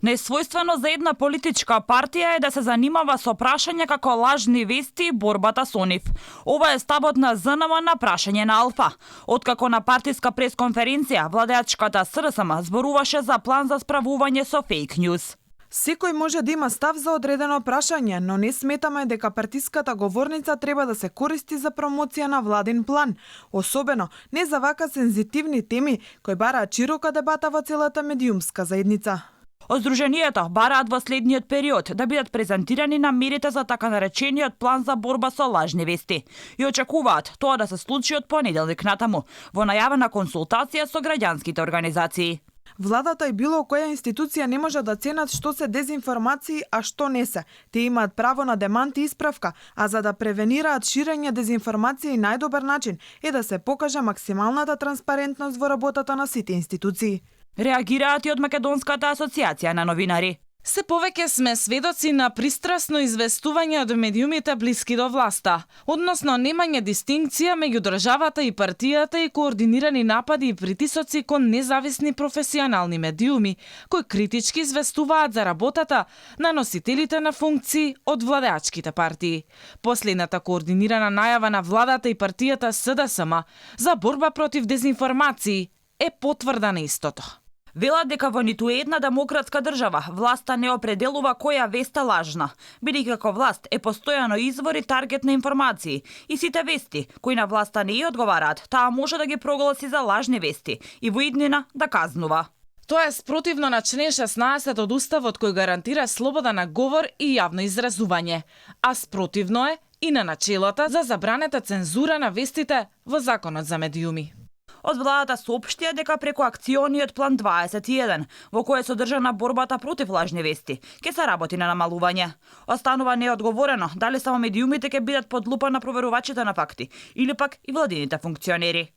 Несвојствено за една политичка партија е да се занимава со прашања како лажни вести и борбата со нив. Ова е ставот на ЗНМ на прашање на Алфа. Откако на партиска пресконференција владеачката СРСМ зборуваше за план за справување со фейк њуз. Секој може да има став за одредено прашање, но не сметаме дека партиската говорница треба да се користи за промоција на владин план, особено не за вака сензитивни теми кои бараат широка дебата во целата медиумска заедница. Од Сдруженијето бараат во следниот период да бидат презентирани намерите за така наречениот план за борба со лажни вести и очекуваат тоа да се случи од понеделник натаму во најавена консултација со граѓанските организации. Владата и било која институција не може да ценат што се дезинформации, а што не се. Те имаат право на демант и исправка, а за да превенираат ширење дезинформација најдобар начин е да се покаже максималната транспарентност во работата на сите институции. Реагираат и од Македонската асоциација на новинари. Се повеќе сме сведоци на пристрасно известување од медиумите блиски до власта, односно немање дистинкција меѓу државата и партијата и координирани напади и притисоци кон независни професионални медиуми, кои критички известуваат за работата на носителите на функции од владеачките партии. Последната координирана најава на владата и партијата СДСМ за борба против дезинформации е потврда на истото. Велат дека во ниту една демократска држава власта не определува која вест е лажна, бидејќи како власт е постојано извор и таргет на информации и сите вести кои на власта не ја одговараат, таа може да ги прогласи за лажни вести и во иднина да казнува. Тоа е спротивно на член 16 од Уставот кој гарантира слобода на говор и јавно изразување, а спротивно е и на начелата за забранета цензура на вестите во Законот за медиуми. Од владата соопштија дека преку акциониот план 21, во кој е содржана борбата против лажни вести, ќе се работи на намалување. Останува неодговорено дали само медиумите ќе бидат под лупа на проверувачите на факти или пак и владините функционери.